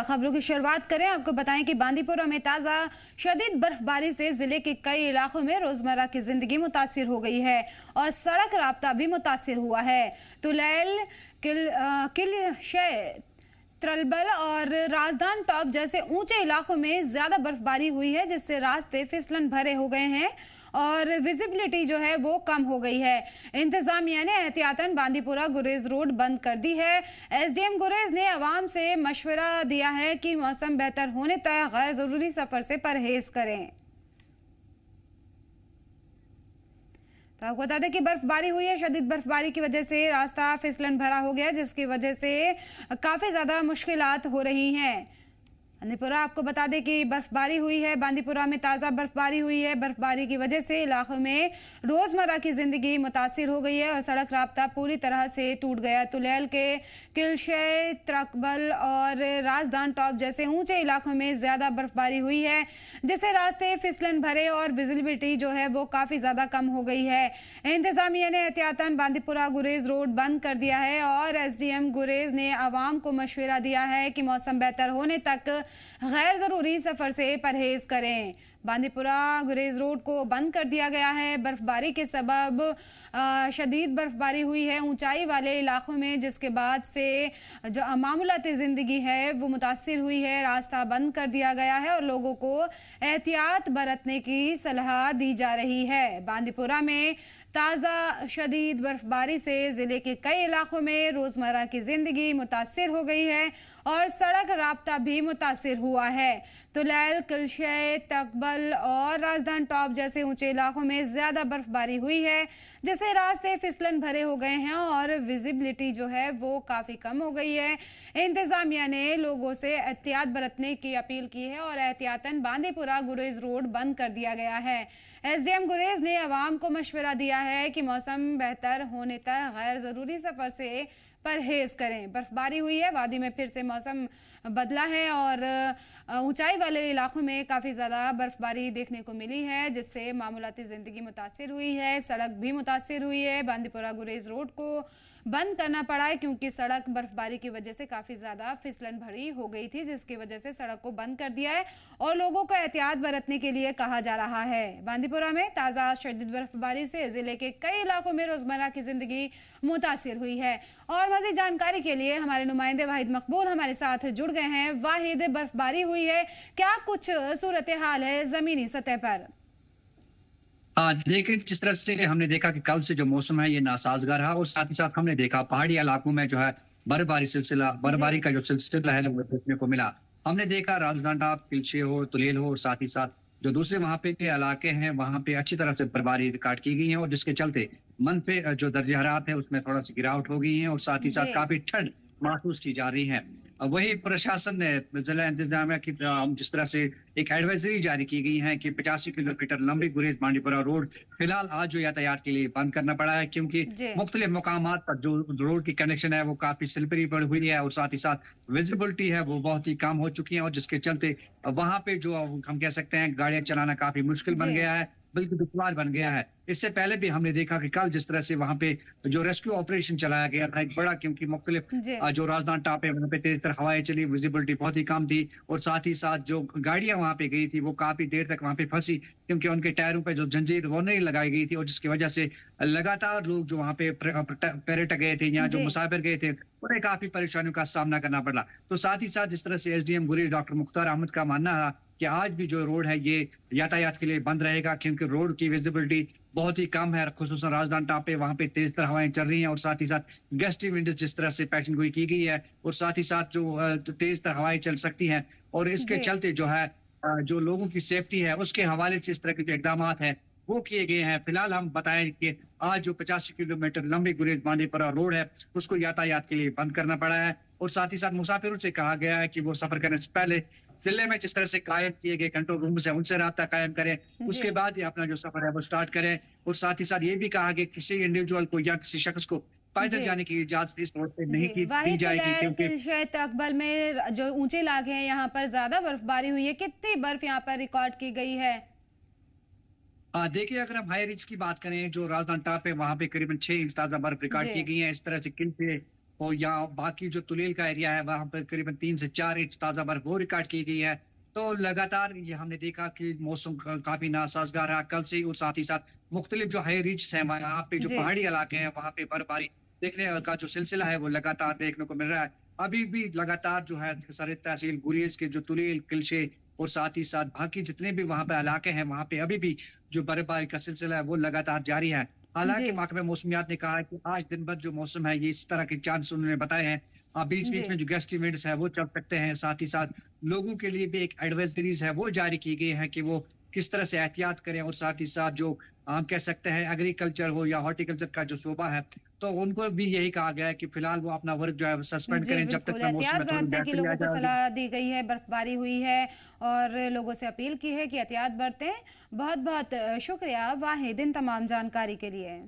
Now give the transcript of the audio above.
खबरों की शुरुआत करें। आपको बताएं कि बांदीपुरा में ताज़ा शदीद बर्फबारी से जिले के कई इलाकों में रोजमर्रा की जिंदगी मुतासिर हो गई है और सड़क राब्ता भी मुतासिर हुआ है। तुलैल, किलशे, त्रलबल और राजधान टॉप जैसे ऊंचे इलाकों में ज्यादा बर्फबारी हुई है, जिससे रास्ते फिसलन भरे हो गए हैं और विजिबिलिटी जो है वो कम हो गई है। इंतजामिया ने एहतियातन बांदीपुरा गुरेज रोड बंद कर दी है। एसडीएम गुरेज ने आवाम से मशवरा दिया है कि मौसम बेहतर होने तक गैर जरूरी सफर से परहेज करें। तो आपको बता दें कि बर्फबारी हुई है। शदीद बर्फबारी की वजह से रास्ता फिसलन भरा हो गया, जिसकी वजह से काफ़ी ज़्यादा मुश्किलात हो रही हैं। बांदीपुरा आपको बता दें कि बर्फबारी हुई है। बांदीपुरा में ताज़ा बर्फबारी हुई है। बर्फबारी की वजह से इलाकों में रोज़मर्रा की ज़िंदगी मुतासिर हो गई है और सड़क राब्ता पूरी तरह से टूट गया। तुलैल के किलशे, त्रकबल और राजधान टॉप जैसे ऊंचे इलाकों में ज़्यादा बर्फबारी हुई है, जिससे रास्ते फिसलन भरे और विजिबिलिटी जो है वो काफ़ी ज़्यादा कम हो गई है। इंतज़ामिया ने एहतियातन बांदीपुरा गुरेज रोड बंद कर दिया है और एसडीएम गुरेज ने आवाम को मशवरा दिया है कि मौसम बेहतर होने तक गैर जरूरी सफर से परहेज करें। बांदीपुरा गुरेज रोड को बंद कर दिया गया है। बर्फबारी के सबब शदीद बर्फबारी हुई है ऊंचाई वाले इलाकों में, जिसके बाद से जो मामूलाती ज़िंदगी है वो मुतासिर हुई है। रास्ता बंद कर दिया गया है और लोगों को एहतियात बरतने की सलाह दी जा रही है। बांदीपुरा में ताज़ा शदीद बर्फबारी से ज़िले के कई इलाकों में रोज़मर्रा की ज़िंदगी मुतासिर हो गई है और सड़क राब्ता भी मुतासिर हुआ है। तुलैल, किलशे, तकबल और राजधान टॉप जैसे ऊंचे इलाकों में ज़्यादा बर्फबारी हुई है, जिससे रास्ते फिसलन भरे हो गए हैं और विजिबिलिटी जो है वो काफ़ी कम हो गई है। इंतज़ामिया ने लोगों से एहतियात बरतने की अपील की है और एहतियातन बांदीपुरा गुरेज रोड बंद कर दिया गया है। एसडीएम गुरेज ने आवाम को मशवरा दिया है कि मौसम बेहतर होने तक गैर ज़रूरी सफ़र से परहेज करें। बर्फबारी हुई है, वादी में फिर से मौसम बदला है और ऊंचाई वाले इलाकों में काफ़ी ज़्यादा बर्फबारी देखने को मिली है, जिससे मामूलाती ज़िंदगी मुतासिर हुई है, सड़क भी मुतासिर हुई है। बांदीपुरा गुरेज रोड को बंद करना पड़ा है क्योंकि सड़क बर्फबारी की वजह से काफ़ी ज़्यादा फिसलन भरी हो गई थी, जिसकी वजह से सड़क को बंद कर दिया है और लोगों को एहतियात बरतने के लिए कहा जा रहा है। बांदीपुरा में ताज़ा शदीद बर्फबारी से ज़िले के कई इलाकों में रोज़मर्रा की ज़िंदगी मुतासिर हुई है। और मज़ीद जानकारी के लिए हमारे नुमाइंदे वाहिद मकबूल हमारे साथ जुड़ गए हैं। वाहिद, बर्फबारी हुई है, क्या कुछ सूरत हाल है ज़मीनी सतह पर? हाँ, देखिए जिस तरह से हमने देखा कि कल से जो मौसम है ये नासाजगार रहा और साथ ही साथ हमने देखा पहाड़ी इलाकों में जो है बर्फबारी का जो सिलसिला है वो देखने को मिला। हमने देखा राजधानी टॉप, किलशे हो, तुलेल हो और साथ ही साथ जो दूसरे वहां पे के इलाके हैं वहां पे अच्छी तरह से बर्फबारी रिकॉर्ड की गई है और जिसके चलते मन पे जो दर्जा हरारत है उसमें थोड़ा सी गिरावट हो गई है और साथ ही साथ काफी ठंड महसूस की जा रही है। वही प्रशासन ने जिला इंतजामिया की जिस तरह से एक एडवाइजरी जारी की गई है कि 85 किलोमीटर लंबी गुरेज बांडीपुरा रोड फिलहाल आज जो यातायात के लिए बंद करना पड़ा है, क्योंकि मुख्तलिफ मुकामात पर जो रोड की कनेक्शन है वो काफी स्लिपरी पड़ हुई है और साथ ही साथ विजिबिलिटी है वो बहुत ही कम हो चुकी है और जिसके चलते वहां पे जो हम कह सकते हैं गाड़ियां चलाना काफी मुश्किल बन गया है, बल्कि दुश्वार बन गया है। इससे पहले भी हमने देखा कि कल जिस तरह से वहां पे जो रेस्क्यू ऑपरेशन चलाया गया था एक बड़ा, क्योंकि मुख्तलिफ जो राजधानी टॉप है वहां पे तेज तर हवाएं चली, विजिबिलिटी बहुत ही कम थी और साथ ही साथ जो गाड़ियां वहां पे गई थी वो काफी देर तक वहां पे फंसी, क्योंकि उनके टायरों पे जो जंजीर वो नहीं लगाई गई थी और जिसकी वजह से लगातार लोग जो वहां पे पर्यटक गए थे या जो मुसाफिर गए थे उन्हें काफी परेशानियों का सामना करना पड़ा। तो साथ ही साथ जिस तरह से एसडीएम गुरेज डॉक्टर मुख्तार अहमद का मानना है कि आज भी जो रोड है ये यातायात के लिए बंद रहेगा, क्योंकि रोड की विजिबिलिटी बहुत ही कम है, खुसूसन राजधानी टॉप पे वहां पे तेज तर हवाएं चल रही हैं और साथ ही साथ गस्टी विंड्स जिस तरह से पैटर्न गोई की गई है और साथ ही साथ जो तेज तर हवाएं चल सकती हैं और इसके चलते जो है जो लोगों की सेफ्टी है उसके हवाले से इस तरह के जो इकदाम हैं वो किए गए हैं। फिलहाल हम बताएं कि आज जो 85 किलोमीटर लंबी गुरेज बांडीपुरा रोड है उसको यातायात के लिए बंद करना पड़ा है और साथ ही साथ मुसाफिरों से कहा गया है कि वो सफर करने से पहले जिले में जिस तरह से कायम किए गए कंट्रोल रूम्स है उनसे राब्ता कायम करें, उसके बाद ही अपना जो सफर है वो स्टार्ट करें। और साथ ही साथ ये भी कहा गया किसी इंडिविजुअल को या किसी शख्स को पैदल जाने की इजाजत इस रोड पे नहीं दी जाएगी, क्योंकि अकबल में जो ऊंचे इलाके हैं यहाँ पर ज्यादा बर्फबारी हुई है। कितनी बर्फ यहाँ पर रिकॉर्ड की गई है? देखिए अगर हम हाई रिच की बात करें जो राजधानी टॉप है वहां पे करीबन 6 इंच ताजा बर्फ रिकॉर्ड की गई है। इस तरह से किलशे, और यहाँ बाकी जो तुलेल का एरिया है वहां पर करीबन 3 से 4 इंच ताजा बर्फ वो रिकॉर्ड की गई है। तो लगातार ये हमने देखा कि मौसम काफी नासाजगार रहा कल से ही, और साथ ही साथ मुख्तलिफ जो हाई रीच है वहाँ पे जो जी। पहाड़ी इलाके हैं वहाँ पे बर्फबारी देखने का जो सिलसिला है वो लगातार देखने को मिल रहा है। अभी भी लगातार जो है सर तहसील गुरेज के जो तुलेल किलशे और साथ ही साथ बाकी जितने भी वहाँ पे इलाके हैं वहाँ पे अभी भी जो बर्फबारी का सिलसिला है वो लगातार जारी है। जी। हालांकि महकमे मौसमियात ने कहा है कि आज दिन भर जो मौसम है ये इस तरह के चांस उन्होंने बताए हैं। बीच जी। बीच में जो गेस्ट इवेंट्स है वो चल सकते हैं। साथ ही साथ लोगों के लिए भी एक एडवाइजरीज है वो जारी की गई है कि वो किस तरह से एहतियात करें, और साथ ही साथ जो हम कह सकते हैं एग्रीकल्चर हो या हॉर्टिकल्चर का जो शोबा है तो उनको भी यही कहा गया है कि फिलहाल वो अपना वर्क जो है सस्पेंड जी, करें जब तक बिल्कुल, मैं मौसम एहतियात में थोड़ी बरतने की बेहतरी आ लोगों को जाएगी। सलाह दी गई है, बर्फबारी हुई है और लोगों से अपील की है कि एहतियात बरतें। बहुत-बहुत शुक्रिया वाहिद इन तमाम जानकारी के लिए।